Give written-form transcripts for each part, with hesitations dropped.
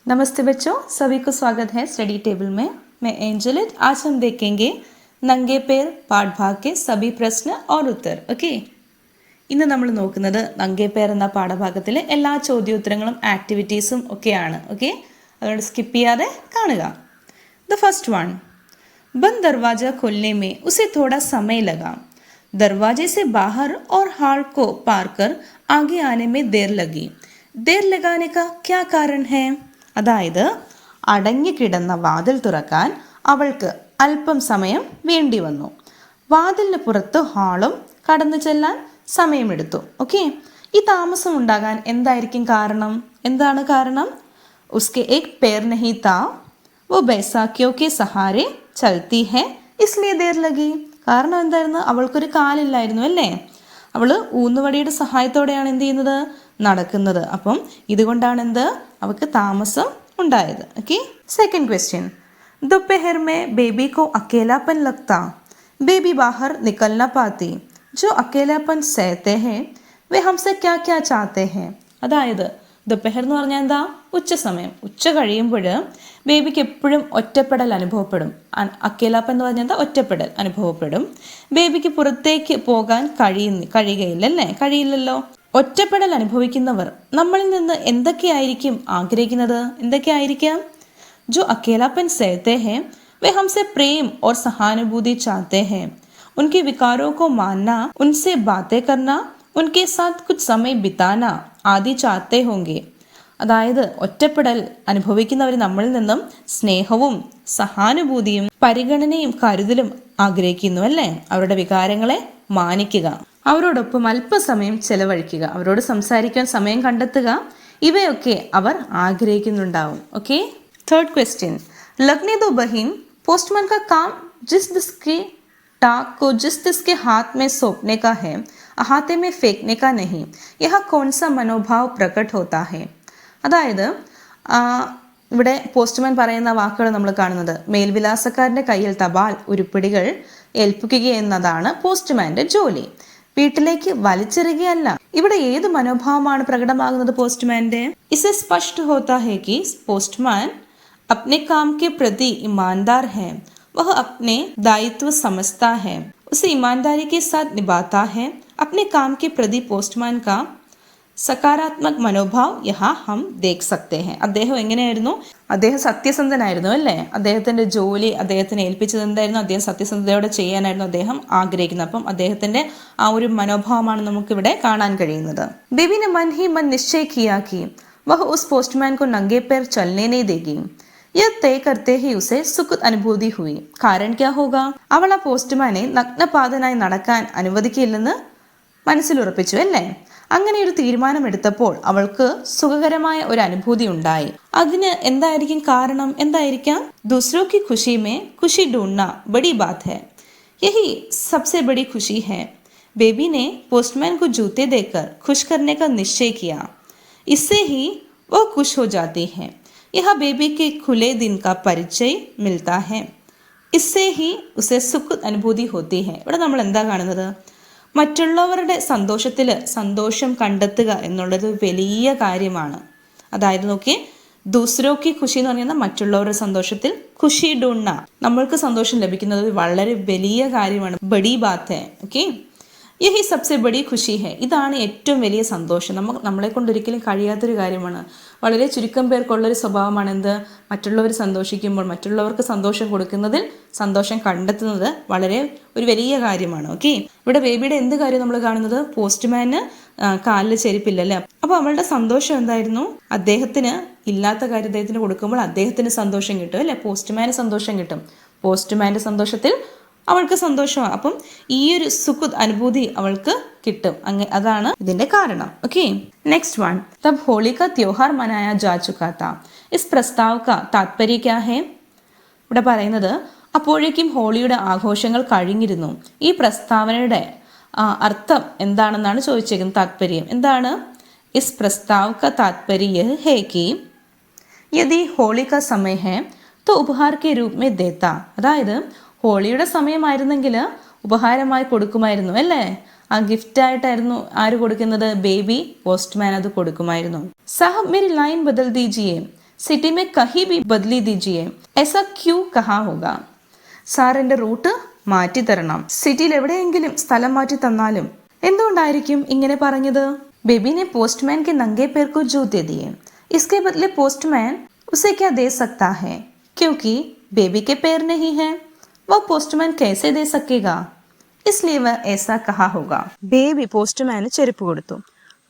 नमस्ते बच्चों, सभी को स्वागत है स्टडी टेबल में। मैं एंजलिट। आज हम देखेंगे नंगे पैर पाठ भाग के सभी प्रश्न और उत्तर। ഓക്കെ, ഇന്ന് നമ്മൾ നോക്കുന്നത് നംഗേ പേർ എന്ന പാഠഭാഗത്തിലെ എല്ലാ ചോദ്യോത്തരങ്ങളും ആക്ടിവിറ്റീസും ഒക്കെയാണ്. ഓക്കെ, അതുകൊണ്ട് സ്കിപ്പ് ചെയ്യാതെ കാണുക. ദ ഫസ്റ്റ് വൺ, बंद दरवाजा खोलने में उसे थोड़ा समय लगा. दरवाजे से बाहर और हॉल को पार कर आगे आने में देर लगी. देर लगाने का क्या कारण है? അതായത് അടങ്ങിക്കിടന്ന വാതിൽ തുറക്കാൻ അവൾക്ക് അല്പം സമയം വേണ്ടി വന്നു. വാതിലിന് പുറത്ത് ഹാളും കടന്നു ചെല്ലാൻ സമയമെടുത്തു. ഓക്കെ, ഈ താമസം ഉണ്ടാകാൻ എന്തായിരിക്കും കാരണം? എന്താണ് കാരണം? ഉസ്കെ ഏക് പേർ നഹീ താ, वो बैसाखियों के सहारे चलती है इसलिए देर लगी. കാരണം എന്തായിരുന്നു? അവൾക്കൊരു കാലില്ലായിരുന്നു അല്ലേ? അവൾ ഊന്നുവടിയുടെ സഹായത്തോടെയാണ് എന്ത് ചെയ്യുന്നത്? നടക്കുന്നത്. അപ്പം ഇതുകൊണ്ടാണ് എന്ത് അവൾക്ക് താമസം ഉണ്ടായത്. ഓക്കെ, സെക്കൻഡ് ക്വസ്റ്റ്യൻ, दोपहर में बेबी को अकेलापन लगता. बेबी बाहर निकल ना पाती. जो अकेलापन सहते हैं वे हमसे क्या क्या चाहते हैं. അതായത് ദുപ്പഹർ എന്ന് പറഞ്ഞാൽ എന്താ? ഉച്ച സമയം. ഉച്ച കഴിയുമ്പോൾ ബേബിക്ക് എപ്പോഴും ഒറ്റപ്പെടൽ അനുഭവപ്പെടും. അക്കേലാപ്പൻ എന്ന് പറഞ്ഞാൽ എന്താ? ഒറ്റപ്പെടൽ അനുഭവപ്പെടും. ബേബിക്ക് പുറത്തേക്ക് പോകാൻ കഴിയുകയില്ല അല്ലേ? കഴിയില്ലല്ലോ. ഒറ്റപ്പെടൽ അനുഭവിക്കുന്നവർ നമ്മളിൽ നിന്ന് എന്തൊക്കെയായിരിക്കും ആഗ്രഹിക്കുന്നത്? എന്തൊക്കെയായിരിക്കാം? जो अकेलापन सहते हैं वे हमसे प्रेम और सहानुभूति चाहते हैं. उनके विकारों को मानना, उनसे बातें करना, उनके साथ कुछ समय बिताना आदि चाहते होंगे. അതായത് ഒറ്റപ്പെടൽ അനുഭവിക്കുന്നവർ നമ്മളിൽ നിന്നും സ്നേഹവും സഹാനുഭൂതിയും പരിഗണനയും കരുതലും ആഗ്രഹിക്കുന്നു അല്ലേ? അവരുടെ വികാരങ്ങളെ മാനിക്കുക, അവരോടൊപ്പം അല്പസമയം ചെലവഴിക്കുക, അവരോട് സംസാരിക്കാൻ സമയം കണ്ടെത്തുക, ഇവയൊക്കെ അവർ ആഗ്രഹിക്കുന്നുണ്ടാവും. ഓക്കെ, थर्ड क्वेश्चन, लगने दो बहन, पोस्टमैन का काम जिस जिसके टाक को जिस जिसके हाथ में सौंपने का है, हाथे में फेंकने का नहीं. यह कौन सा मनोभाव प्रकट होता है? അതായത് ഇവിടെ പോസ്റ്റ്മാൻ പറയുന്ന വാക്കുകൾ നമ്മൾ കാണുന്നത് മേൽവിലാസക്കാരൻ്റെ കയ്യിൽ തപാൽ ഉരുപ്പിടികൾ ഏൽപ്പിക്കുക എന്നതാണ് പോസ്റ്റ്മാൻ്റെ ജോലി. വീട്ടിലേക്ക് വലിച്ചെറിയുകയല്ല. ഇവിടെ ഏത് മനോഭാവമാണ് പ്രകടമാകുന്നത് പോസ്റ്റ്മാൻ്റെ? ഇसे स्पष्ट होता है कि पोस्टमैन अपने काम के प्रति ईमानदार है. वह अपने दायित्व समझता है, उसे ईमानदारी के साथ निभाता है. अपने काम के प्रति पोस्टमैन का സകാരാത്മക് മനോഭാവ് യഹാ ഹം ദേഖ് സക്തേ ഹെ. അദ്ദേഹം എങ്ങനെയായിരുന്നു? അദ്ദേഹം സത്യസന്ധനായിരുന്നു അല്ലേ? അദ്ദേഹത്തിൻ്റെ ജോലി അദ്ദേഹത്തിന് ഏൽപ്പിച്ചത് എന്തായിരുന്നു? അദ്ദേഹം സത്യസന്ധതയോടെ ചെയ്യാനായിരുന്നു അദ്ദേഹം ആഗ്രഹിക്കുന്നത്. അപ്പം അദ്ദേഹത്തിൻ്റെ ആ ഒരു മനോഭാവമാണ് നമുക്കിവിടെ കാണാൻ കഴിയുന്നത്. ബേബി ने मन ही मन निश्चय किया कि वह उस पोस्टमैन को नंगे पैर चलने नहीं देगी. यह तय करते ही उसे सुखद अनुभूति हुई. कारण क्या होगा? അവൾ ആ പോസ്റ്റ്മാനെ നഗ്നപാതനായി നടക്കാൻ അനുവദിക്കില്ലെന്ന് മനസ്സിലുറപ്പിച്ചു അല്ലേ? അങ്ങനെ ഒരു തീരുമാനമെടുത്തപ്പോൾ അവൾക്ക് സുഖകരമായ ഒരു അനുഭൂതി ഉണ്ടായി. അതിന് എന്തായിരിക്കും കാരണം? എന്തായിരിക്കാം? दूसरों की खुशी में खुशी ढूंढना बड़ी बात है. यही सबसे बड़ी खुशी है. बेबी ने पोस्टमैन को जूते देकर खुश करने का निश्चय किया. इससे ही वह खुश हो जाती है. यह बेबी के खुले दिन का परिचय मिलता है. इससे ही उसे सुखद अनुभूति होती है. ഇവിടെ നമ്മൾ എന്താ കാണുന്നത്? മറ്റുള്ളവരുടെ സന്തോഷത്തിൽ സന്തോഷം കണ്ടെത്തുക എന്നുള്ളത് വലിയ കാര്യമാണ്. അതായത് നോക്കി, ദൂസരോക്ക് ഖുഷി എന്ന് പറയുന്നത് മറ്റുള്ളവരുടെ സന്തോഷത്തിൽ ഖുഷി ഡൂണ്ണ, നമ്മൾക്ക് സന്തോഷം ലഭിക്കുന്നത് വളരെ വലിയ കാര്യമാണ്. ബഡി ബാത്ത് ഹെ. ഓക്കെ, യഹി സബ്സെ ബഡി ഖുഷി ഹെ. ഇതാണ് ഏറ്റവും വലിയ സന്തോഷം. നമ്മളെ കൊണ്ട് ഒരിക്കലും കഴിയാത്തൊരു കാര്യമാണ്. വളരെ ചുരുക്കം പേർക്കുള്ളൊരു സ്വഭാവമാണ് എന്ത്? മറ്റുള്ളവർ സന്തോഷിക്കുമ്പോൾ മറ്റുള്ളവർക്ക് സന്തോഷം കൊടുക്കുന്നതിൽ സന്തോഷം കണ്ടെത്തുന്നത് വളരെ ഒരു വലിയ കാര്യമാണ്. ഓക്കെ, ഇവിടെ ബേബിയുടെ എന്ത് കാര്യം നമ്മൾ കാണുന്നത്? പോസ്റ്റ്മാന് കാലിൽ ചെരുപ്പില്ലല്ലേ? അപ്പോൾ അവളുടെ സന്തോഷം എന്തായിരുന്നു? അദ്ദേഹത്തിന് ഇല്ലാത്ത കാര്യം അദ്ദേഹത്തിന് കൊടുക്കുമ്പോൾ അദ്ദേഹത്തിന് സന്തോഷം കിട്ടും അല്ലേ? പോസ്റ്റ്മാന് സന്തോഷം കിട്ടും. പോസ്റ്റ്മാൻ്റെ സന്തോഷത്തിൽ അവൾക്ക് സന്തോഷമാണ്. അപ്പം ഈ ഒരു സുഖദ് അനുഭൂതി അവൾക്ക് കിട്ടും. അതാണ് ഇതിന്റെ കാരണം. ഓക്കെ, നെക്സ്റ്റ് വൺ, തബ് ഹോളി കാ ത്യോഹാർ മനായാ ജാ ചുകാ താ. ഇസ് പ്രസ്താവ് കാ താത്പര്യ ക്യാ ഹെ? ഇവിടെ പറയുന്നത് അപ്പോഴേക്കും ഹോളിയുടെ ആഘോഷങ്ങൾ കഴിഞ്ഞിരുന്നു. ഈ പ്രസ്താവനയുടെ അർത്ഥം എന്താണെന്നാണ് ചോദിച്ചേക്കുന്നത്. താത്പര്യം എന്താണ്? ഇസ് പ്രസ്താവ് കാ താത്പര്യ ഹെ കി യദി ഹോളി കാ സമയ ഹെ തോ ഉപഹാർ കെ രൂപ് മേ ദേത്താ. അതായത് ഹോളിയുടെ സമയമായിരുന്നെങ്കിൽ ഉപഹാരമായി കൊടുക്കുമായിരുന്നു അല്ലേ? ആ ഗിഫ്റ്റായിട്ടായിരുന്നു ആര് കൊടുക്കുന്നത്? ബേബി പോസ്റ്റ്മാൻ അത് കൊടുക്കുമായിരുന്നു. സാഹബ് മേരി ലൈൻ ബദൽ ദീജിയെ. सिटी में कहीं भी बदली दीजिए, ऐसा क्यों कहा होगा? സാർ എൻ്റെ റൂട്ട് മാറ്റി തരണം. സിറ്റിയിൽ എവിടെയെങ്കിലും സ്ഥലം മാറ്റി തന്നാലും എന്തുകൊണ്ടായിരിക്കും ഇങ്ങനെ പറഞ്ഞത്? बेबी ने पोस्टमैन के नंगे पैर को जूते दिए. इसके बदले पोस्टमैन उसे क्या दे सकता है? क्योंकि बेबी के पैर नहीं है, वो पोस्टमैन कैसे दे सकेगा? इसलिए वह ऐसा कहा होगा. ബേബി പോസ്റ്റ്മാന് ചെരുപ്പ് കൊടുത്തു.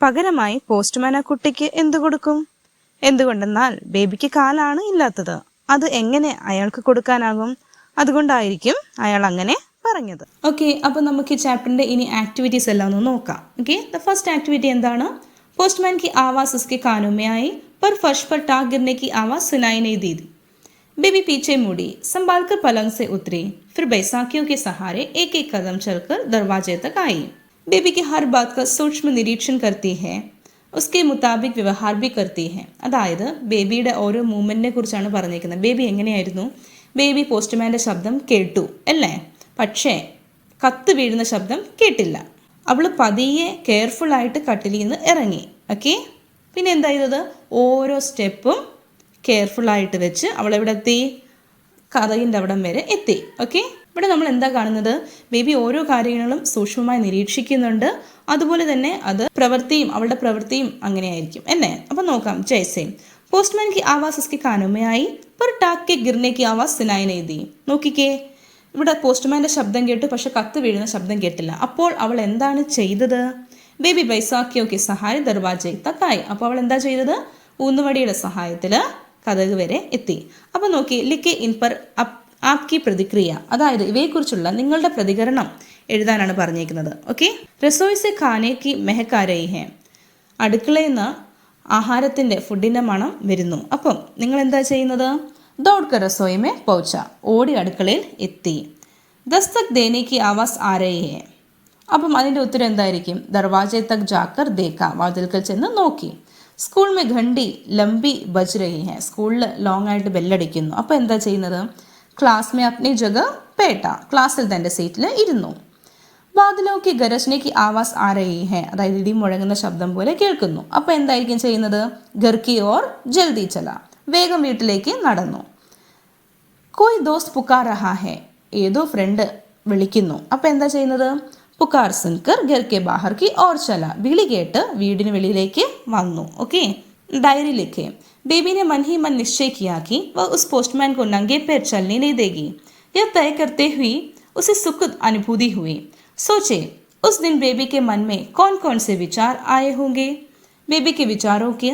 പകരമായി പോസ്റ്റ്മാൻ ആ കുട്ടിക്ക് എന്തു കൊടുക്കും? എന്തുകൊണ്ടെന്നാൽ ബേബിക്ക് കാലാണ് ഇല്ലാത്തത്. അത് എങ്ങനെ അയാൾക്ക് കൊടുക്കാനാകും? അതുകൊണ്ടായിരിക്കും അയാൾ അങ്ങനെ പറഞ്ഞത്. ഓക്കെ, അപ്പോൾ നമുക്ക് ഈ ചാപ്റ്ററിൻ്റെ ഇനി ആക്ടിവിറ്റീസ് എല്ലാം ഒന്ന് നോക്കാം. ഓക്കെ, ദ ഫസ്റ്റ് ആക്ടിവിറ്റി എന്താണ്? पोस्टमैन की आवाज़ उसके कानों में आई, पर फर्श पर टाक गिरने की आवाज़ सुनाई नहीं दी. बेबी पीछे मुड़ी, संभाल कर पलंग से उतरी, फिर बैसाखियों के सहारे एक एक कदम चलकर दरवाजे तक आई. बेबी की हर बात का सूक्ष्म निरीक्षण करती है, उसके मुताबिक വ്യവഹാർ भी करती है. അതായത് ബേബിയുടെ ഓരോ മൂവ്മെൻറ്റിനെ കുറിച്ചാണ് പറഞ്ഞിരിക്കുന്നത്. ബേബി എങ്ങനെയായിരുന്നു? ബേബി പോസ്റ്റ്മാൻ്റെ ശബ്ദം കേട്ടു അല്ലേ, പക്ഷേ കത്ത് വീഴുന്ന ശബ്ദം കേട്ടില്ല. അവൾ പതിയെ കെയർഫുള്ളായിട്ട് കട്ടിലിൽ നിന്ന് ഇറങ്ങി. ഓക്കെ, പിന്നെ എന്താ ചെയ്തത്? ഓരോ സ്റ്റെപ്പും കെയർഫുള്ളായിട്ട് വെച്ച് അവൾ എവിടെ എത്തി? കഥകിൻ്റെ അവിടം വരെ എത്തി. ഓക്കെ, ഇവിടെ നമ്മൾ എന്താ കാണുന്നത്? ബേബി ഓരോ കാര്യങ്ങളും സൂക്ഷ്മമായി നിരീക്ഷിക്കുന്നുണ്ട്. അതുപോലെ തന്നെ അത് അവളുടെ പ്രവൃത്തിയും അങ്ങനെയായിരിക്കും അല്ലേ. അപ്പം നോക്കാം. ജയ്സെ പോസ്റ്റ്മാൻ की आवाज़ उसके कानों में आई, पर टाक के गिरने की आवाज़ सुनाई नहीं दी. നോക്കിക്കേ, ഇവിടെ പോസ്റ്റ്മാൻ്റെ ശബ്ദം കേട്ടു, പക്ഷെ കത്ത് വീഴുന്ന ശബ്ദം കേട്ടില്ല. അപ്പോൾ അവൾ എന്താണ് ചെയ്തത്? ബേബി ബൈസാക്കിയോക്കെ സഹായ ദർവാജ തക്കായി. അപ്പോൾ അവൾ എന്താ ചെയ്തത്? ഊന്നുവടിയുടെ സഹായത്തിൽ കഥക് വരെ എത്തി. അപ്പോൾ നോക്കി, ലിക്കെ ഇൻ പർ ആപ്കി പ്രതിക്രിയ, അതായത് ഇവയെക്കുറിച്ചുള്ള നിങ്ങളുടെ പ്രതികരണം എഴുതാനാണ് പറഞ്ഞേക്കുന്നത്. ഓക്കെ, രസോയിസെ ഖാനേക്ക് മെഹക്കാരയി ഹെ, അടുക്കളയിൽ നിന്ന് ആഹാരത്തിൻ്റെ ഫുഡിൻ്റെ മണം വരുന്നു. അപ്പം നിങ്ങൾ എന്താ ചെയ്യുന്നത്? ദൗഡ്കർ रसोई में पहुंचा, ഓടി അടുക്കളയിൽ എത്തി. ദസ്തക് ദേനെ की आवाज़ आ रही है. അപ്പം അതിൻ്റെ ഉത്തരം എന്തായിരിക്കും? ദർവാജെ തക് ജാക്കർ ദേഖ, വാതിൽക്കൽ ചെന്ന് നോക്കി. സ്കൂൾ മേ ഘണ്ടി ലംബി ബജ് രഹി ഹെ, സ്കൂളിൽ ലോങ് ആയിട്ട് ബെല്ലടിക്കുന്നു. അപ്പോൾ എന്താ ചെയ്യുന്നത്? ക്ലാസ് മേ അപ്നി ജഗ പേട്ട, ക്ലാസ്സിൽ തൻ്റെ സീറ്റിൽ ഇരുന്നു. ബാദലോക്ക് ഗരജ്നേക്ക് ആവാസ് ആ രഹി ഹെ, അതായത് ഇടി മുഴങ്ങുന്ന ശബ്ദം പോലെ കേൾക്കുന്നു. അപ്പോൾ എന്തായിരിക്കും ചെയ്യുന്നത്? ഘർക്കി ഓർ ജൽദി ചല, വേഗം വീട്ടിലേക്ക് നടന്നു. കോയ് ദോസ്ത് പുക്കാർ രഹാ ഹെ, ഏതോ ഫ്രണ്ട് വിളിക്കുന്നു. അപ്പോൾ എന്താ ചെയ്യുന്നത്? പുക്കാർ സുൻകർ ഘർ കെ ബാഹർ കി ഓർ ചല, വിളി കേട്ട് വീടിന് വെളിയിലേക്ക് വന്നു. ഓക്കെ, डायरी लिखे. बेबी ने मन ही मन निश्चय किया कि वह उस पोस्टमैन को नंगे पैर चलने नहीं देगी. यह तय करते हुए उसे सुखद अनुभूति हुई. सोचे उस दिन बेबी के मन में कौन कौन से विचार आए होंगे. बेबी के विचारों के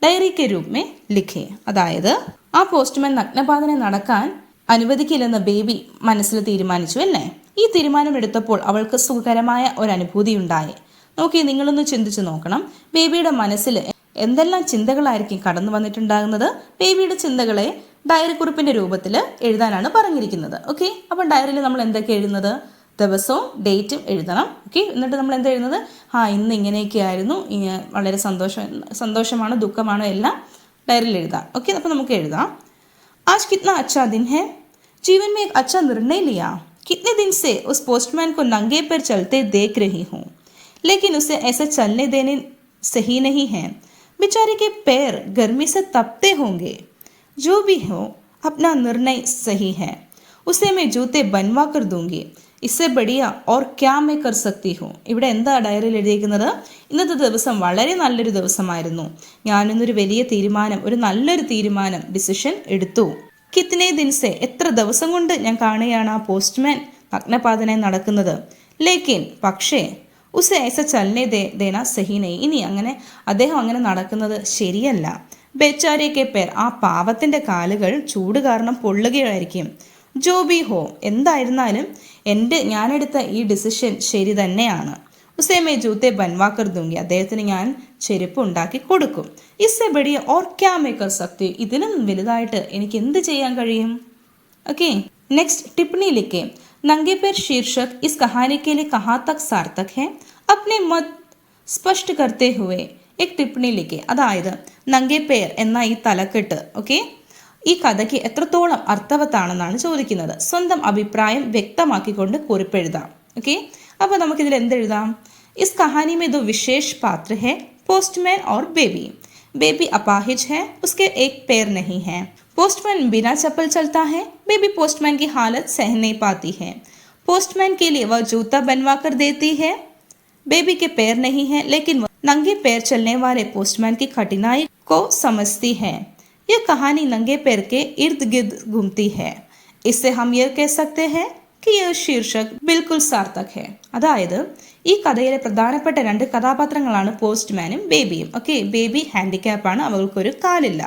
ഡയറി കെ രൂപ മേ ലിഖേ. അതായത് ആ പോസ്റ്റ്മാൻ നഗ്നപാതനെ നടക്കാൻ അനുവദിക്കില്ലെന്ന് ബേബി മനസ്സിൽ തീരുമാനിച്ചു അല്ലേ. ഈ തീരുമാനം എടുത്തപ്പോൾ അവൾക്ക് സുഖകരമായ ഒരു അനുഭൂതി ഉണ്ടായി. നോക്കി, നിങ്ങളൊന്ന് ചിന്തിച്ചു നോക്കണം. ബേബിയുടെ മനസ്സിൽ എന്തെല്ലാം ചിന്തകളായിരിക്കും കടന്നു വന്നിട്ടുണ്ടാകുന്നത്? ബേബിയുടെ ചിന്തകളെ ഡയറി കുറിപ്പിൻ്റെ രൂപത്തിൽ എഴുതാനാണ് പറഞ്ഞിരിക്കുന്നത്. ഓക്കെ, അപ്പം ഡയറിയിൽ നമ്മൾ എന്തൊക്കെ എഴുതുന്നത്? ദിവസവും ഡേറ്റും എഴുതണം. ഓക്കെ, എന്നിട്ട് നമ്മൾ എന്താ എഴുതുന്നത്? ഇന്ന് ഇങ്ങനെയൊക്കെ ആയിരുന്നു, വളരെ സന്തോഷമാണോ ദുഃഖമാണോ എല്ലാം ഡയറിയിൽ എഴുതാം. ഓക്കെ, അപ്പോൾ നമുക്ക് എഴുതാം. आज कितना अच्छा दिन है, जीवन में एक अच्छा निर्णय लिया. कितने दिन से उस पोस्टमैन को नंगे पैर चलते देख रही हूँ, लेकिन उसे ऐसे चलने देने सही नहीं है. बेचारे के पैर गर्मी से तपते होंगे. जो भी हो, अपना निर्णय सही है. उसे मैं जूते बनवा कर दूंगी. ഇസ്സെ ബടിയ ഓർ ക്യാ മേ കർ സക്തി ഹോ. ഇവിടെ എന്താ ഡയറിയിൽ എഴുതിയിരിക്കുന്നത്? ഇന്നത്തെ ദിവസം വളരെ നല്ലൊരു ദിവസമായിരുന്നു. ഞാനിന്നൊരു വലിയ തീരുമാനം, ഒരു നല്ലൊരു തീരുമാനം, ഡിസിഷൻ എടുത്തു. കിത്നെ ദിൻസെ, എത്ര ദിവസം കൊണ്ട് ഞാൻ കാണുകയാണ് ആ പോസ്റ്റ്മാൻ നഗ്നപാതനായി നടക്കുന്നത്. ലേക്കിൻ, പക്ഷേ ഉസെ ഐസ ചലനെ ദേന സഹീനയി, ഇനി അദ്ദേഹം അങ്ങനെ നടക്കുന്നത് ശരിയല്ല. ബേച്ചാരിയൊക്കെ പേർ, ആ പാവത്തിൻ്റെ കാലുകൾ ചൂട് കാരണം പൊള്ളുകയായിരിക്കും. ജോബി ഹോ, എന്തായിരുന്നാലും ഞാനെടുത്ത ഈ ഡിസിഷൻ ശരി തന്നെയാണ്. ഉസേ മേ ജൂത്തെ ബൻവാക്കർ ദൂങ്കി, അദ്ദേഹത്തിന് ഞാൻ ചെരുപ്പ് ഉണ്ടാക്കി കൊടുക്കും. ഇസ്സെ ബടിയ ഓർ ക്യാ മേ കർ സക്തി, ഇതിലും വലുതായിട്ട് എനിക്ക് എന്ത് ചെയ്യാൻ കഴിയും? ഓക്കെ, നെക്സ്റ്റ് टिप्पणी लिखे. नंगे पैर शीर्षक इस कहानी के लिए कहाँ तक सार्थक है, अपने मत स्पष्ट करते हुए एक टिप्पणी लिखे. അതായത് നംഗെ പേർ എന്ന ഈ തലക്കെട്ട് ഓക്കെ ഈ കഥയ്ക്ക് എത്രത്തോളം അർത്ഥവത്താണെന്നാണ് ചോദിക്കുന്നത്. സ്വന്തം അഭിപ്രായം വ്യക്തമാക്കിക്കൊണ്ട് കുറിപ്പെഴുതാം. ഓക്കെ, അപ്പോൾ നമുക്കിതിൽ എന്തെഴുതാം? ഇസ് കഹാനി മേ ദോ വിശേഷ് പാത്ര ഹെ, പോസ്റ്റ്മാൻ ഓർ ബേബി. बेबी अपाहिज है, उसके एक पैर नहीं है। पोस्टमैन बिना चप्पल चलता है, बेबी पोस्टमैन की हालत सह नहीं पाती है। पोस्टमैन के लिए वह जूता बनवा कर देती है, बेबी के पैर नहीं है लेकिन वह नंगे पैर चलने वाले पोस्टमैन की कठिनाई को समझती है। यह कहानी नंगे पैर के इर्द गिर्द घूमती है। इससे हम यह कह सकते हैं कि यह ശീർഷക് ബിൽക്കുൽ സാർത്ഥക് है. അതായത് ഈ കഥയിലെ പ്രധാനപ്പെട്ട രണ്ട് കഥാപാത്രങ്ങളാണ് പോസ്റ്റ്മാനും ബേബിയും. ഓക്കെ, ബേബി ഹാൻഡിക്യാപ്പാണ്, അവൾക്കൊരു കാലില്ല.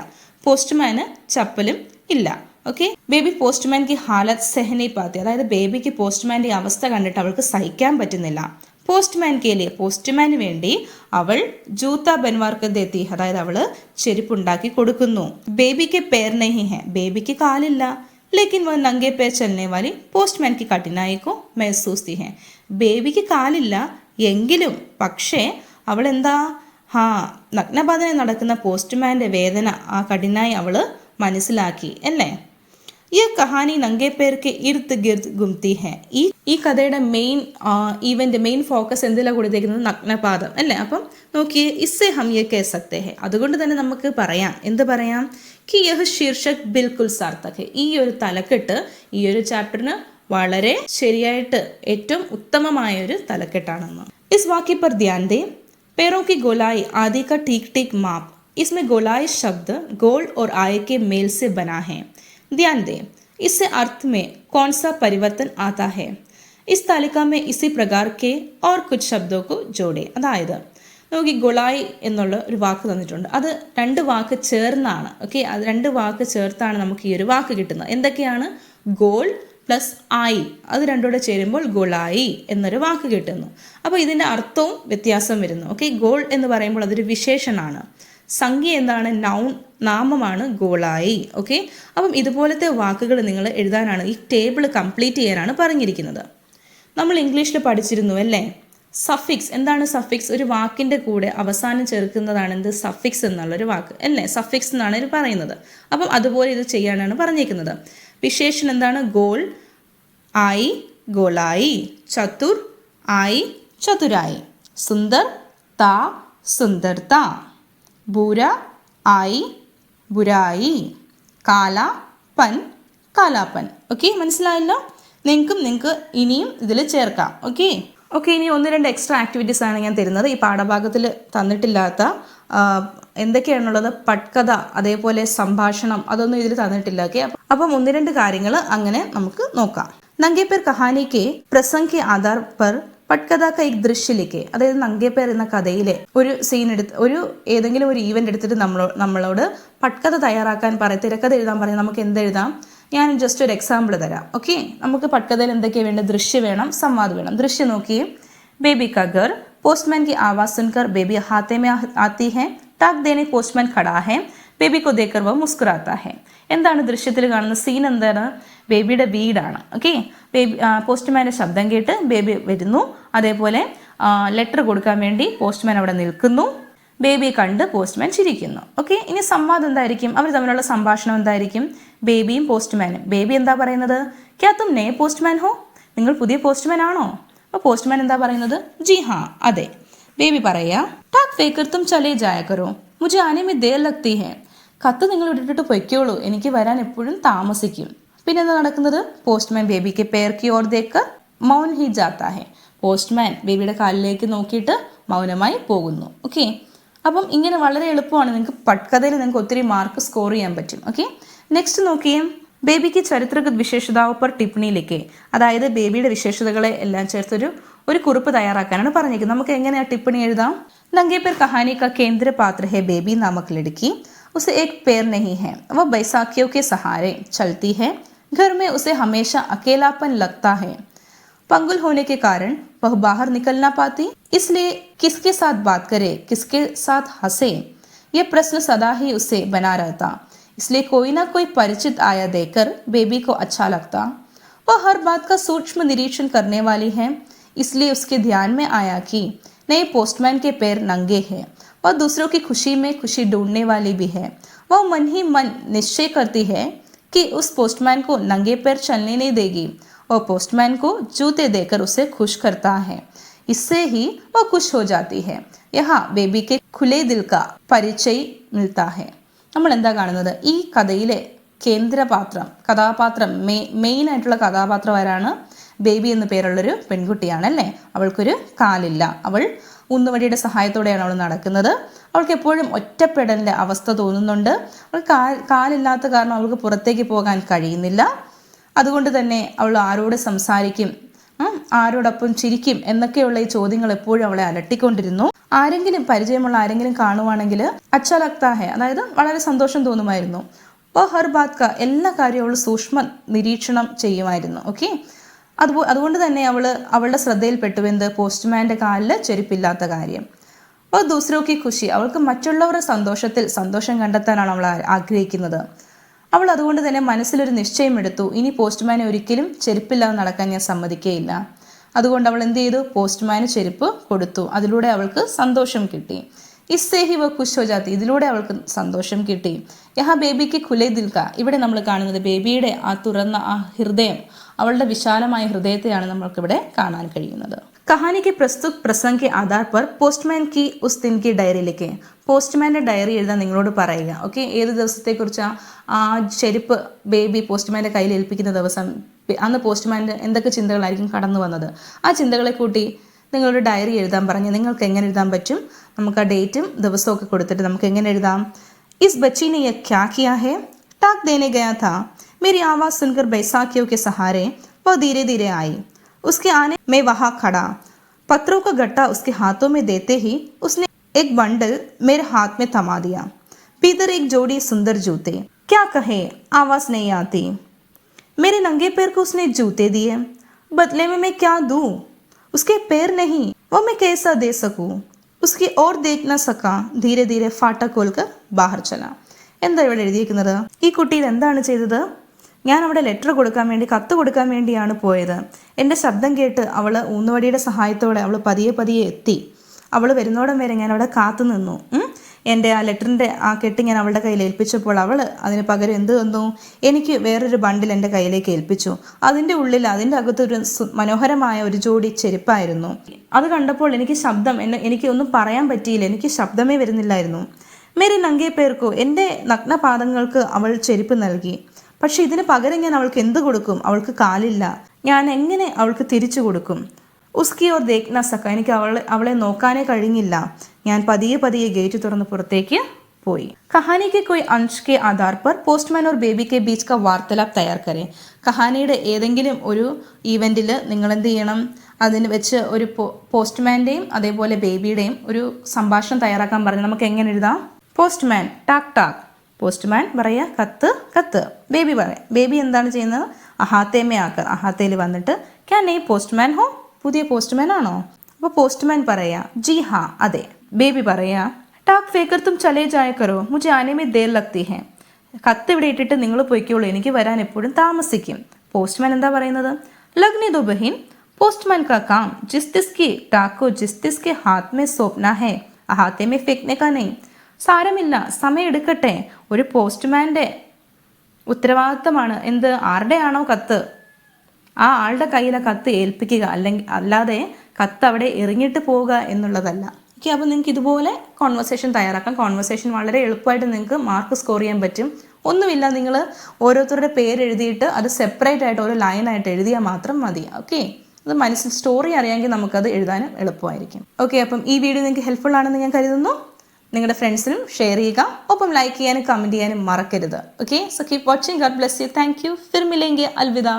പോസ്റ്റ്മാന് ചപ്പലും ഇല്ല. ഓക്കെ, ബേബി പോസ്റ്റ്മാൻ കി ഹാലത്ത് സെഹനെ പാത്തി, അതായത് ബേബിക്ക് പോസ്റ്റ്മാന്റെ അവസ്ഥ കണ്ടിട്ട് അവൾക്ക് സഹിക്കാൻ പറ്റുന്നില്ല. പോസ്റ്റ്മാൻ കേലിയെ, പോസ്റ്റ്മാന് വേണ്ടി അവൾ ജൂത്ത ബൻവാർക്ക് ദേത്തി, അതായത് അവള് ചെരുപ്പുണ്ടാക്കി കൊടുക്കുന്നു. ബേബിക്ക് പേർ നഹി ഹെ, ബേബിക്ക് കാലില്ല. लेकिन वह नंगे पैर चलने वाली പോസ്റ്റ്മാൻ की कठिनाई को महसूसती है. ബേബിക്ക് കാലില്ല എങ്കിലും പക്ഷേ അവൾ എന്താ നഗ്നപാതനെ നടക്കുന്ന പോസ്റ്റ്മാന്റെ വേദന, ആ കഠിനായി അവള് മനസ്സിലാക്കി അല്ലേ. ഈ കഹാനി നംഗെ പേർ കെ ഇർദ് ഗിർദ് ഗുംതി ഹെ. ഈ കഥയുടെ മെയിൻ ഫോക്കസ് എന്തിലാണ് കൊടുത്തേക്കുന്നത്? നഗ്നപാദം അല്ലേ. അപ്പം നോക്കിയേ, ഇസ്സെ ഹം യെ കഹ സക്തേ ഹെ, അതുകൊണ്ട് തന്നെ നമുക്ക് പറയാം, എന്ത് പറയാം, കി യഹ് ശീർഷക് ബിൽക്കുൽ സാർത്ഥക് ഹെ. ഈ ഒരു തലക്കെട്ട് ഈ ഒരു ചാപ്റ്ററിന് വളരെ ശരിയായിട്ട് ഏറ്റവും ഉത്തമമായ ഒരു തലക്കെട്ടാണെന്ന്. ഇസ് വാക്യ पर ध्यान दें. पैरों की गोलाई आदि का ठीक ठीक माप. इसमें गोलाई शब्द गोल और आय के मेल से बना है. ध्यान दें, इससे अर्थ में कौन सा परिवर्तन आता है. इस तालिका में इसी प्रकार के और कुछ शब्दों को जोड़े. അതായത് നമുക്ക് ഈ ഗൊളായി എന്നുള്ള ഒരു വാക്ക് തന്നിട്ടുണ്ട്, അത് രണ്ട് വാക്ക് ചേർന്നാണ്. ഓക്കെ, അത് രണ്ട് വാക്ക് ചേർത്താണ് നമുക്ക് ഈ ഒരു വാക്ക് കിട്ടുന്നത്. എന്തൊക്കെയാണ്? ഗോൾ പ്ലസ് ആയി, അത് രണ്ടോടെ ചേരുമ്പോൾ ഗോളായി എന്നൊരു വാക്ക് കിട്ടുന്നു. അപ്പോൾ ഇതിൻ്റെ അർത്ഥവും വ്യത്യാസം വരുന്നു. ഓക്കെ, ഗോൾ എന്ന് പറയുമ്പോൾ അതൊരു വിശേഷണമാണ്. സംഖ്യ എന്താണ്? നൗൺ, നാമമാണ് ഗോളായി. ഓക്കെ, അപ്പം ഇതുപോലത്തെ വാക്കുകൾ നിങ്ങൾ എഴുതാനാണ്, ഈ ടേബിൾ കംപ്ലീറ്റ് ചെയ്യാനാണ് പറഞ്ഞിരിക്കുന്നത്. നമ്മൾ ഇംഗ്ലീഷിൽ പഠിച്ചിരുന്നു അല്ലേ, സഫിക്സ്. എന്താണ് സഫിക്സ്? ഒരു വാക്കിൻ്റെ കൂടെ അവസാനം ചേർക്കുന്നതാണ് എന്ത്? സഫിക്സ് എന്നുള്ളൊരു വാക്ക് അല്ലേ, സഫിക്സ് എന്നാണ് ഇത് പറയുന്നത്. അപ്പം അതുപോലെ ഇത് ചെയ്യാനാണ് പറഞ്ഞിരിക്കുന്നത്. വിശേഷണം എന്താണ്? ഗോൾ, ആയി, ഗോളായി. ചതുർ, ആയി, ചതുരായി. സുന്ദർ, താ, സുന്ദർത്ത. ബൂര, ആയി, ബുരായി. കാല, പൻ, കാലാപ്പൻ. ഓക്കെ, മനസ്സിലായല്ലോ. നിങ്ങൾക്ക് ഇനിയും ഇതിൽ ചേർക്കാം. ഓക്കെ, ഇനി 1-2 എക്സ്ട്രാ ആക്ടിവിറ്റീസ് ആണ് ഞാൻ തരുന്നത്. ഈ പാഠഭാഗത്തിൽ തന്നിട്ടില്ലാത്ത എന്തൊക്കെയാണുള്ളത്? പട്കഥ, അതേപോലെ സംഭാഷണം, അതൊന്നും ഇതിൽ തന്നിട്ടില്ല. ഓക്കെ, അപ്പം 1-2 കാര്യങ്ങൾ അങ്ങനെ നമുക്ക് നോക്കാം. നംഗെ പേർ കഹാനി കെ പ്രസംഗ് കെ ആധാർ പർ പട്കഥ ക എക് ദൃശ്യ ലിഖെ. അതായത് നംഗെ പേർ എന്ന കഥയിലെ ഒരു സീൻ എടുത്ത് ഏതെങ്കിലും ഒരു ഈവന്റ് എടുത്തിട്ട് നമ്മളോട് പട്കഥ തയ്യാറാക്കാൻ പറയും, തിരക്കഥ എഴുതാൻ പറയും. നമുക്ക് എന്തെഴുതാം? ഞാൻ ജസ്റ്റ് ഒരു എക്സാമ്പിൾ തരാം. ഓക്കെ, നമുക്ക് പട്കഥയിൽ എന്തൊക്കെയാണ് വേണ്ടത്? ദൃശ്യം വേണം, സംവാദം വേണം. ദൃശ്യം നോക്കിയേ. बेबी का घर. पोस्टमैन की आवाज़ सुनकर बेबी हाथे में आती है. टाक देने पोस्टमैन खड़ा है. ബേബി को देखकर वह मुस्कुराता है. എന്താണ് ദൃശ്യത്തിൽ കാണുന്ന സീൻ? എന്താണ്? ബേബിയുടെ വീടാണ്. ഓക്കെ, പോസ്റ്റ്മാൻ്റെ ശബ്ദം കേട്ട് ബേബി വരുന്നു. അതേപോലെ ലെറ്റർ കൊടുക്കാൻ വേണ്ടി പോസ്റ്റ്മാൻ അവിടെ നിൽക്കുന്നു. ബേബിയെ കണ്ട് പോസ്റ്റ്മാൻ ചിരിക്കുന്നു. ഓക്കെ, ഇനി സംവാദം എന്തായിരിക്കും? അവർ തമ്മിലുള്ള സംഭാഷണം എന്തായിരിക്കും? ബേബിയും പോസ്റ്റ്മാനും. ബേബി എന്താ പറയുന്നത്? ക്യാ തും നേ പോസ്റ്റ്മാൻ ഹോ? നിങ്ങൾ പുതിയ പോസ്റ്റ്മാൻ ആണോ? അപ്പോൾ പോസ്റ്റ്മാൻ എന്താ പറയുന്നത്? ജി ഹാ, അതെ. ബേബി പറയാ, ടാക് ഫേക്കർ തും ചലേ ജായ കരോ, മുझे ആനെ മേ ദേർ ലഗ്തി ഹെ. കത്ത് നിങ്ങൾ ഇട്ടിട്ട് പൊയ്ക്കോളൂ, എനിക്ക് വരാൻ എപ്പോഴും താമസിക്കും. പിന്നെ എന്താ നടക്കുന്നത്? പോസ്റ്റ്മാൻ ബേബിക്ക് പേർ കി ഓർ ദേക്കർ മൗൻ ഹി ജാത്താ ഹെ. പോസ്റ്റ്മാൻ ബേബിയുടെ കാലിലേക്ക് നോക്കിയിട്ട് മൗനമായി പോകുന്നു. ഓക്കെ, അപ്പം ഇങ്ങനെ വളരെ എളുപ്പമാണ്. നിങ്ങൾക്ക് പട്കഥയിൽ നിങ്ങൾക്ക് ഒത്തിരി മാർക്ക് സ്കോർ ചെയ്യാൻ പറ്റും. ഓക്കെ, നെക്സ്റ്റ് നോക്കിയേ. ബേബിക്ക് ചരിത്രഗത് വിശേഷതാവ് പർ ടിപ്പണിയിലേക്ക്, അതായത് ബേബിയുടെ വിശേഷതകളെ എല്ലാം ചേർത്തൊരു കുറിപ്പ് തയ്യാറാക്കാനാണ് പറഞ്ഞിരിക്കുന്നത്. നമുക്ക് എങ്ങനെയാ ടിപ്പണി എഴുതാം? നംഗെ പേർ കഹാനി കാ കേന്ദ്ര പാത്ര ഹെ ബേബി നാമക് ലड़की. उसे एक पैर नहीं है, वह बैसाखियों के सहारे चलती है. घर में उसे हमेशा अकेलापन लगता है. पंगुल होने के कारण वह बाहर निकल ना पाती, इसलिए किसके साथ बात करे, किसके साथ हंसे, यह प्रश्न सदा ही उसे बना रहता. इसलिए कोई ना कोई परिचित आया देकर बेबी को अच्छा लगता. वह हर बात का सूक्ष्म निरीक्षण करने वाली है, इसलिए उसके ध्यान में आया कि नए पोस्टमैन के पैर नंगे हैं. वह दूसरों की खुशी में खुशी ढूंढने वाली भी है. वह मन ही मन निश्चय करती है कि उस पोस्टमैन को नंगे पैर चलने नहीं देगी. वह पोस्टमैन को जूते देकर उसे खुश करता है. इससे ही वह खुश हो जाती है. यहाँ बेबी के खुले दिल का പരിചയ मिलता है. നമ്മൾ എന്താ കാണുന്നത്, ഈ കഥയിലെ കഥാപാത്രം മെയിൻ ആയിട്ടുള്ള കഥാപാത്രം ആരാണ്? ബേബി എന്ന പേരുള്ളൊരു പെൺകുട്ടിയാണ് അല്ലേ. അവൾക്കൊരു കാലില്ല. അവൾ ഊന്നുവടിയുടെ സഹായത്തോടെയാണ് അവൾ നടക്കുന്നത്. അവൾക്ക് എപ്പോഴും ഒറ്റപ്പെടലിൻ്റെ അവസ്ഥ തോന്നുന്നുണ്ട്. അവൾ കാലില്ലാത്ത കാരണം അവൾക്ക് പുറത്തേക്ക് പോകാൻ കഴിയുന്നില്ല. അതുകൊണ്ട് തന്നെ അവൾ ആരോട് സംസാരിക്കും, ആരോടൊപ്പം ചിരിക്കും എന്നൊക്കെയുള്ള ഈ ചോദ്യങ്ങൾ എപ്പോഴും അവളെ അലട്ടിക്കൊണ്ടിരുന്നു. ആരെങ്കിലും പരിചയമുള്ള ആരെങ്കിലും കാണുവാണെങ്കിൽ അച്ഛാ ലഗ്താ ഹൈ, അതായത് വളരെ സന്തോഷം തോന്നുമായിരുന്നു. അപ്പോൾ ഹർ ബാത് കാ, എല്ലാ കാര്യവും അവൾ സൂക്ഷ്മ നിരീക്ഷണം ചെയ്യുമായിരുന്നു. ഓക്കെ, അതുകൊണ്ട് തന്നെ അവളുടെ ശ്രദ്ധയിൽപ്പെട്ടു എന്ത്? പോസ്റ്റ്മാൻ്റെ കാലിൽ ചെരുപ്പില്ലാത്ത കാര്യം. അപ്പോൾ ദൂസരോക്കി ഖുഷി, അവൾക്ക് മറ്റുള്ളവരുടെ സന്തോഷം കണ്ടെത്താനാണ് അവൾ ആഗ്രഹിക്കുന്നത്. അവൾ അതുകൊണ്ട് തന്നെ മനസ്സിലൊരു നിശ്ചയം എടുത്തു, ഇനി പോസ്റ്റ്മാനെ ഒരിക്കലും ചെരുപ്പില്ലാതെ നടക്കാൻ ഞാൻ സമ്മതിക്കുകയില്ല. അതുകൊണ്ട് അവൾ എന്ത് ചെയ്തു? പോസ്റ്റ്മാന് ചെരുപ്പ് കൊടുത്തു. അതിലൂടെ അവൾക്ക് സന്തോഷം കിട്ടി. ഇസ്സേ ഹി വ ഖുശ് ഹോ ജാത്തി, ഇതിലൂടെ അവൾക്ക് സന്തോഷം കിട്ടി. യഹാ ബേബിക്ക് ഖുലേ ദിൽ കാ, ഇവിടെ നമ്മൾ കാണുന്നത് ബേബിയുടെ ആ തുറന്ന ആ ഹൃദയം, അവളുടെ വിശാലമായ ഹൃദയത്തെയാണ് നമ്മൾക്കിവിടെ കാണാൻ കഴിയുന്നത്. कहानी के प्रस्तुत प्रसंग के आधार पर पोस्टमैन की उस दिन की डायरी लिखें. പോസ്റ്റ്മാൻ്റെ ഡയറി എഴുതാൻ നിങ്ങളോട് പറയുക. ഓക്കെ, ഏത് ദിവസത്തെക്കുറിച്ചാണ്? ആ ചെരുപ്പ് ബേബി പോസ്റ്റ്മാൻ്റെ കയ്യിൽ ഏൽപ്പിക്കുന്ന ദിവസം. അന്ന് പോസ്റ്റ്മാൻ്റെ എന്തൊക്കെ ചിന്തകളായിരിക്കും കടന്നു വന്നത്? ആ ചിന്തകളെ കൂട്ടി നിങ്ങളൊരു ഡയറി എഴുതാൻ പറഞ്ഞ് നിങ്ങൾക്ക് എങ്ങനെ എഴുതാൻ പറ്റും? നമുക്ക് ആ ഡേറ്റും ദിവസവും ഒക്കെ കൊടുത്തിട്ട് നമുക്ക് എങ്ങനെ എഴുതാം? ഇസ് ബच्ची ने यह क्या किया है? टाक देने गया था. मेरी आवाज़ सुनकर बैसाखियों के सहारे वह धीरे धीरे आई. उसके आने में वहाँ खड़ा, पत्रों का गट्टा उसके हाथों में देते ही उसने एक बंडल मेरे हाथ में थमा दिया. भीतर एक जोड़ी सुंदर जूते. क्या कहे, आवाज़ नहीं आती. मेरे नंगे पैर को उसने जूते दिए. बदले में मैं क्या दूँ? उसके पैर नहीं, वो मैं कैसा दे सकूँ? उसकी ओर देख न सका. धीरे धीरे फाटक खोलकर बाहर चला. എന്താ ഇവിടെ എഴുതിയിരിക്കുന്നത്? ഈ കുട്ടി എന്താണ് ചെയ്തത്? ഞാൻ അവിടെ കത്ത് കൊടുക്കാൻ വേണ്ടിയാണ് പോയത്. എൻ്റെ ശബ്ദം കേട്ട് അവൾ ഊന്നുവടിയുടെ സഹായത്തോടെ അവൾ പതിയെ എത്തി. അവൾ വരുന്നോടം വരെ ഞാൻ അവിടെ കാത്തു നിന്നു. എൻ്റെ ആ ലെറ്ററിൻ്റെ ആ കെട്ട് ഞാൻ അവളുടെ കയ്യിൽ ഏൽപ്പിച്ചപ്പോൾ അവൾ അതിന് പകരം എന്ത് തന്നു? എനിക്ക് വേറൊരു ബണ്ടിൽ എൻ്റെ കയ്യിലേക്ക് ഏൽപ്പിച്ചു. അതിൻ്റെ അകത്തൊരു മനോഹരമായ ഒരു ജോഡി ചെരുപ്പായിരുന്നു. അത് കണ്ടപ്പോൾ എനിക്ക് ഒന്നും പറയാൻ പറ്റിയില്ല. എനിക്ക് ശബ്ദമേ വരുന്നില്ലായിരുന്നു. മേരി നങ്കേ പേർക്കോ, എൻ്റെ നഗ്നപാദങ്ങൾക്ക് അവൾ ചെരുപ്പ് നൽകി. പക്ഷെ ഇതിന് പകരം ഞാൻ അവൾക്ക് എന്ത് കൊടുക്കും? അവൾക്ക് കാലില്ല. ഞാൻ എങ്ങനെ അവൾക്ക് തിരിച്ചു കൊടുക്കും? ഉസ്കി ഓർ ദേഖ് ന സക്ക, എനിക്ക് അവളെ നോക്കാനേ കഴിഞ്ഞില്ല. ഞാൻ പതിയെ ഗേറ്റ് തുറന്ന് പുറത്തേക്ക് പോയി. കഹാനി के कोई अंश के आधार पर पोस्टमैन और बेबी के बीच का वार्तालाप तैयार करें. കഹാനിയുടെ ഏതെങ്കിലും ഒരു ഈവൻറ്റിൽ നിങ്ങൾ എന്ത് ചെയ്യണം? അതിന് വെച്ച് ഒരു പോസ്റ്റ്മാൻ്റെയും അതേപോലെ ബേബിയുടെയും ഒരു സംഭാഷണം തയ്യാറാക്കാൻ പറഞ്ഞു. നമുക്ക് എങ്ങനെ എഴുതാം? പോസ്റ്റ്മാൻ ടാക് ടാക്, പോസ്റ്റ്മാൻ പറയുക കത്ത്. ബേബി എന്താണ് ചെയ്യുന്നത്? അഹാത്തേമേ ആക്കർ, അഹാത്തേൽ വന്നിട്ട് ക്യാ നെയ് പോസ്റ്റ്മാൻ ഹോ, പുതിയ പോസ്റ്റ്മാൻ ആണോ? അപ്പോൾ പോസ്റ്റ്മാൻ പറയാ ജി ഹാ, അതെ. ബേബി പറയാ ടാക് ഫേക്കർ തും ചലേ ജായ കരോ, മുझे आने में देर लगती है. കത്ത് ഇവിടെ ഇട്ടിട്ട് നിങ്ങൾ പോയിക്കോളൂ, എനിക്ക് വരാൻ എപ്പോഴും താമസിക്കും. പോസ്റ്റ്മാൻ എന്താ പറയുന്നത്? ലഗ്നെ ദോ ബഹിൻ, പോസ്റ്റ്മാൻ കാ കാം जिस तिसकी टाक को जिस तिसके हाथ में सौंपना है अहाते में फेंकने का नहीं. സാരമില്ല, സമയം എടുക്കട്ടെ. ഒരു പോസ്റ്റ്മാൻ്റെ ഉത്തരവാദിത്തമാണ് എന്ത്? ആരുടെയാണോ കത്ത് ആ ആളുടെ കയ്യിലെ കത്ത് ഏൽപ്പിക്കുക, അല്ലാതെ കത്ത് അവിടെ എറിഞ്ഞിട്ട് പോവുക എന്നുള്ളതല്ല. ഓക്കെ, അപ്പോൾ നിങ്ങൾക്ക് ഇതുപോലെ കോൺവെർസേഷൻ തയ്യാറാക്കാം. കോൺവെർസേഷൻ വളരെ എളുപ്പമായിട്ട് നിങ്ങൾക്ക് മാർക്ക് സ്കോർ ചെയ്യാൻ പറ്റും. ഒന്നുമില്ല, നിങ്ങൾ ഓരോരുത്തരുടെ പേര് എഴുതിയിട്ട് അത് സെപ്പറേറ്റ് ആയിട്ട് ഒരു ലൈനായിട്ട് എഴുതിയാൽ മാത്രം മതി. ഓക്കെ, അത് മനസ്സിൽ സ്റ്റോറി അറിയാമെങ്കിൽ നമുക്കത് എഴുതാനും എളുപ്പമായിരിക്കും. ഓക്കെ, അപ്പം ഈ വീഡിയോ നിങ്ങൾക്ക് ഹെൽപ്ഫുൾ ആണെന്ന് ഞാൻ കരുതുന്നു. നിങ്ങളുടെ ഫ്രണ്ട്സിനും ഷെയർ ചെയ്യുക, ഒപ്പം ലൈക്ക് ചെയ്യാനും കമൻറ്റ് ചെയ്യാനും മറക്കരുത്. Okay, so keep watching. God bless you. Thank you. ഫിർ മിലേംഗെ. അൽവിദ.